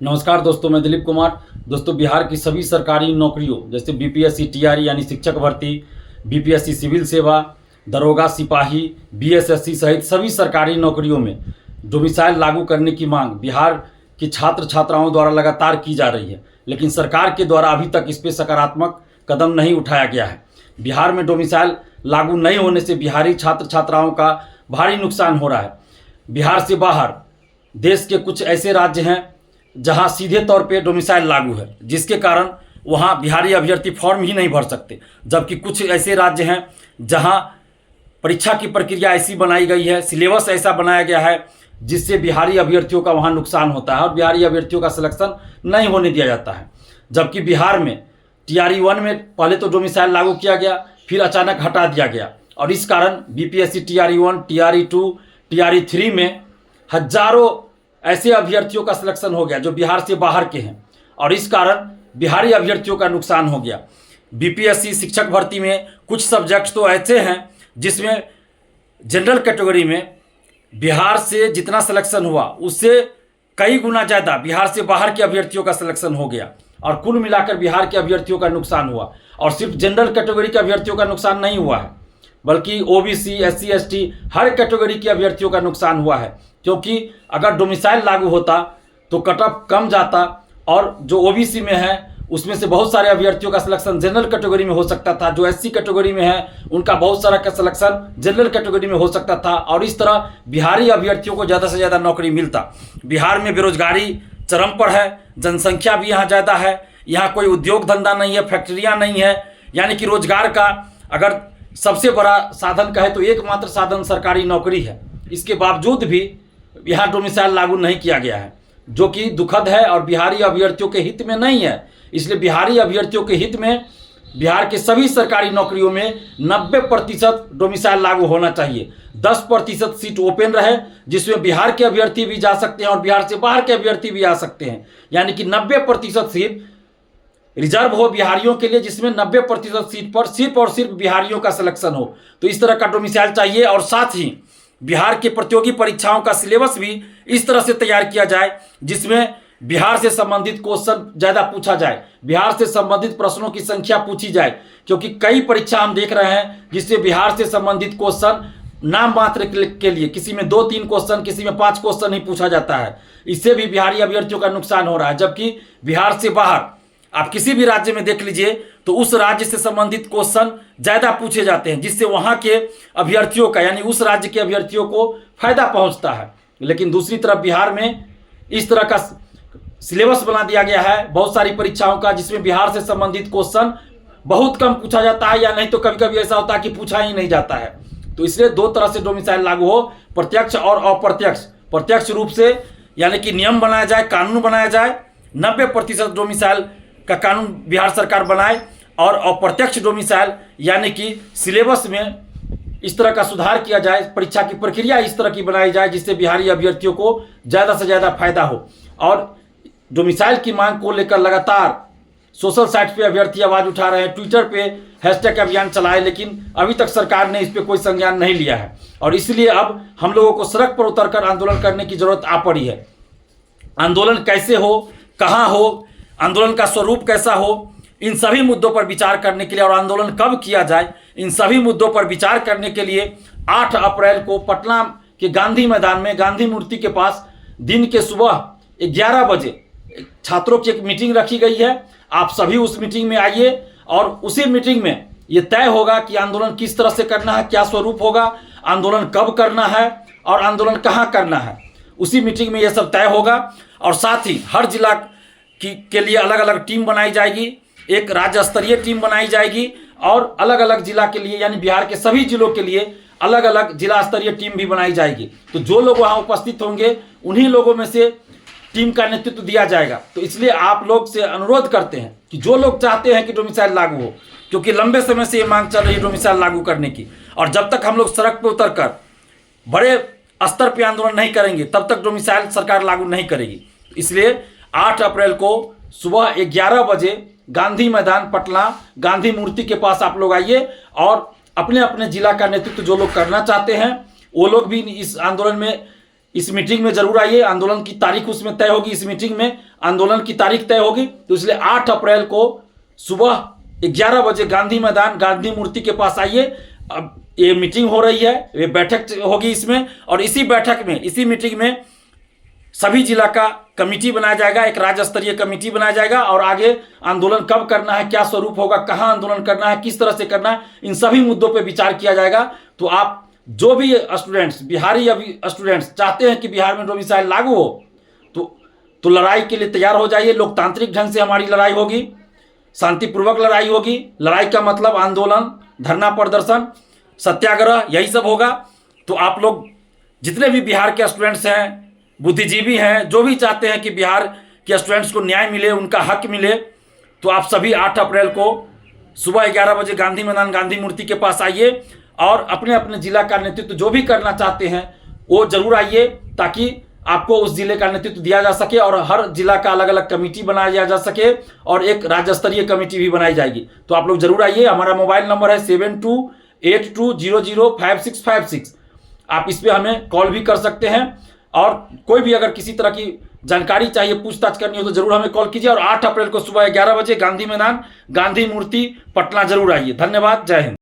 नमस्कार दोस्तों, मैं दिलीप कुमार। दोस्तों, बिहार की सभी सरकारी नौकरियों जैसे बीपीएससी टीआरई यानी शिक्षक भर्ती, बीपीएससी सिविल सेवा, दरोगा, सिपाही, बीएसएससी सहित सभी सरकारी नौकरियों में डोमिसाइल लागू करने की मांग बिहार की छात्र छात्राओं द्वारा लगातार की जा रही है, लेकिन सरकार के द्वारा अभी तक इस पर सकारात्मक कदम नहीं उठाया गया है। बिहार में डोमिसाइल लागू नहीं होने से बिहारी छात्र छात्राओं का भारी नुकसान हो रहा है। बिहार से बाहर देश के कुछ ऐसे राज्य हैं जहां सीधे तौर पे डोमिसाइल लागू है, जिसके कारण वहां बिहारी अभ्यर्थी फॉर्म ही नहीं भर सकते, जबकि कुछ ऐसे राज्य हैं जहां परीक्षा की प्रक्रिया ऐसी बनाई गई है, सिलेबस ऐसा बनाया गया है जिससे बिहारी अभ्यर्थियों का वहां नुकसान होता है और बिहारी अभ्यर्थियों का सिलेक्शन नहीं होने दिया जाता है। जबकि बिहार में टीआरई 1 में पहले तो डोमिसाइल लागू किया गया, फिर अचानक हटा दिया गया और इस कारण बीपीएससी टीआरई 1, टीआरई 2, टीआरई 3 में हजारों ऐसे अभ्यर्थियों का सिलेक्शन हो गया जो बिहार से बाहर के हैं और इस कारण बिहारी अभ्यर्थियों का नुकसान हो गया। बीपीएससी शिक्षक भर्ती में कुछ सब्जेक्ट्स तो ऐसे हैं जिसमें जनरल कैटेगरी में बिहार से जितना सिलेक्शन हुआ उससे कई गुना ज़्यादा बिहार से बाहर के अभ्यर्थियों का सिलेक्शन हो गया और कुल मिलाकर बिहार के अभ्यर्थियों का नुकसान हुआ। और सिर्फ जनरल कैटेगरी के अभ्यर्थियों का नुकसान नहीं हुआ है, बल्कि ओबीसी, एससी, एसटी हर कैटेगरी के अभ्यर्थियों का नुकसान हुआ है, क्योंकि अगर डोमिसाइल लागू होता तो कट ऑफ कम जाता और जो ओबीसी में है उसमें से बहुत सारे अभ्यर्थियों का सिलेक्शन जनरल कैटेगरी में हो सकता था, जो एससी कैटेगरी में है उनका बहुत सारा का सिलेक्शन जनरल कैटेगरी में हो सकता था और इस तरह बिहारी अभ्यर्थियों को ज़्यादा से ज़्यादा नौकरी मिलता। बिहार में बेरोजगारी चरम पर है, जनसंख्या भी यहाँ ज़्यादा है, यहाँ कोई उद्योग धंधा नहीं है, फैक्ट्रियाँ नहीं है, यानी कि रोजगार का अगर सबसे बड़ा साधन कहे तो एकमात्र साधन सरकारी नौकरी है। इसके बावजूद भी यहाँ डोमिसाइल लागू नहीं किया गया है, जो कि दुखद है और बिहारी अभ्यर्थियों के हित में नहीं है। इसलिए बिहारी अभ्यर्थियों के हित में बिहार के सभी सरकारी नौकरियों में 90% डोमिसाइल लागू होना चाहिए। 10% सीट ओपन रहे जिसमें बिहार के अभ्यर्थी भी जा सकते हैं और बिहार से बाहर के अभ्यर्थी भी आ सकते हैं, यानी कि 90% सीट रिजर्व हो बिहारियों के लिए, जिसमें 90% सीट पर सिर्फ और सिर्फ बिहारियों का सिलेक्शन हो। तो इस तरह का डोमिसाइल चाहिए और साथ ही बिहार के प्रतियोगी परीक्षाओं का सिलेबस भी इस तरह से तैयार किया जाए जिसमें बिहार से संबंधित क्वेश्चन ज़्यादा पूछा जाए, बिहार से संबंधित प्रश्नों की संख्या पूछी जाए, क्योंकि कई परीक्षा हम देख रहे हैं जिससे बिहार से संबंधित क्वेश्चन नाम मात्र के लिए किसी में 2-3 क्वेश्चन, किसी में 5 क्वेश्चन ही पूछा जाता है। इससे भी बिहारी अभ्यर्थियों का नुकसान हो रहा है। जबकि बिहार से बाहर आप किसी भी राज्य में देख लीजिए तो उस राज्य से संबंधित क्वेश्चन ज़्यादा पूछे जाते हैं, जिससे वहाँ के अभ्यर्थियों का यानी उस राज्य के अभ्यर्थियों को फायदा पहुँचता है। लेकिन दूसरी तरफ बिहार में इस तरह का सिलेबस बना दिया गया है बहुत सारी परीक्षाओं का, जिसमें बिहार से संबंधित क्वेश्चन बहुत कम पूछा जाता है या नहीं तो कभी कभी ऐसा होता है कि पूछा ही नहीं जाता है। तो इसलिए दो तरह से डोमिसाइल लागू हो, प्रत्यक्ष और अप्रत्यक्ष। प्रत्यक्ष रूप से यानी कि नियम बनाया जाए, कानून बनाया जाए, 90% डोमिसाइल का कानून बिहार सरकार बनाए और अप्रत्यक्ष डोमिसाइल यानी कि सिलेबस में इस तरह का सुधार किया जाए, परीक्षा की प्रक्रिया इस तरह की बनाई जाए जिससे बिहारी अभ्यर्थियों को ज़्यादा से ज़्यादा फायदा हो। और डोमिसाइल की मांग को लेकर लगातार सोशल साइट पे अभ्यर्थी आवाज़ उठा रहे हैं, ट्विटर पे हैशटैग अभियान चलाए, लेकिन अभी तक सरकार ने इस पर कोई संज्ञान नहीं लिया है और इसलिए अब हम लोगों को सड़क पर उतरकर आंदोलन करने की जरूरत आ पड़ी है। आंदोलन कैसे हो, कहाँ हो, आंदोलन का स्वरूप कैसा हो, इन सभी मुद्दों पर विचार करने के लिए और आंदोलन कब किया जाए, इन सभी मुद्दों पर विचार करने के लिए 8 अप्रैल को पटना के गांधी मैदान में गांधी मूर्ति के पास दिन के सुबह 11 बजे छात्रों की एक मीटिंग रखी गई है। आप सभी उस मीटिंग में आइए और उसी मीटिंग में ये तय होगा कि आंदोलन किस तरह से करना है, क्या स्वरूप होगा, आंदोलन कब करना है और आंदोलन कहाँ करना है। उसी मीटिंग में ये सब तय होगा और साथ ही हर जिला के लिए अलग अलग टीम बनाई जाएगी, एक राज्य स्तरीय टीम बनाई जाएगी और अलग अलग जिला के लिए यानी बिहार के सभी जिलों के लिए अलग अलग जिला स्तरीय टीम भी बनाई जाएगी। तो जो लोग वहाँ उपस्थित होंगे उन्हीं लोगों में से टीम का नेतृत्व दिया जाएगा। तो इसलिए आप लोग से अनुरोध करते हैं कि जो लोग चाहते हैं कि डोमिसाइल लागू हो, क्योंकि लंबे समय से ये मांग चल रही है डोमिसाइल लागू करने की, और जब तक हम लोग सड़क पर उतरकर बड़े स्तर पर आंदोलन नहीं करेंगे तब तक डोमिसाइल सरकार लागू नहीं करेगी। इसलिए 8 अप्रैल को सुबह 11 बजे गांधी मैदान पटना गांधी मूर्ति के पास आप लोग आइए और अपने अपने जिला का नेतृत्व जो लोग करना चाहते हैं वो लोग भी इस आंदोलन में इस मीटिंग में जरूर आइए। आंदोलन की तारीख उसमें तय होगी, इस मीटिंग में आंदोलन की तारीख तय होगी। तो इसलिए 8 अप्रैल को सुबह 11 बजे गांधी मैदान गांधी मूर्ति के पास आइए। अब ये मीटिंग हो रही है, ये बैठक होगी इसमें, और इसी बैठक में, इसी मीटिंग में सभी जिला का कमेटी बनाया जाएगा, एक राज्य स्तरीय कमेटी बनाया जाएगा, और आगे आंदोलन कब करना है, क्या स्वरूप होगा, कहां आंदोलन करना है, किस तरह से करना है, इन सभी मुद्दों पर विचार किया जाएगा। तो आप जो भी स्टूडेंट्स, बिहारी अभी स्टूडेंट्स चाहते हैं कि बिहार में डोमिसाइल लागू हो, तो लड़ाई के लिए तैयार हो जाइए। लोकतांत्रिक ढंग से हमारी लड़ाई होगी, शांतिपूर्वक लड़ाई होगी। लड़ाई का मतलब आंदोलन, धरना प्रदर्शन, सत्याग्रह, यही सब होगा। तो आप लोग जितने भी बिहार के स्टूडेंट्स हैं, बुद्धिजीवी हैं, जो भी चाहते हैं कि बिहार के स्टूडेंट्स को न्याय मिले, उनका हक मिले, तो आप सभी 8 अप्रैल को सुबह 11 बजे गांधी मैदान गांधी मूर्ति के पास आइए, और अपने अपने जिला का नेतृत्व जो भी करना चाहते हैं वो जरूर आइए, ताकि आपको उस जिले का नेतृत्व दिया जा सके, और हर जिला का अलग अलग कमेटी बनाया जा सके, और एक राज्य स्तरीय कमेटी भी बनाई जाएगी। तो आप लोग जरूर आइए। हमारा मोबाइल नंबर है 7282005656। आप इस पर हमें कॉल भी कर सकते हैं, और कोई भी अगर किसी तरह की जानकारी चाहिए, पूछताछ करनी हो, तो जरूर हमें कॉल कीजिए। और 8 अप्रैल को सुबह 11 बजे गांधी मैदान गांधी मूर्ति पटना जरूर आइए। धन्यवाद। जय हिंद।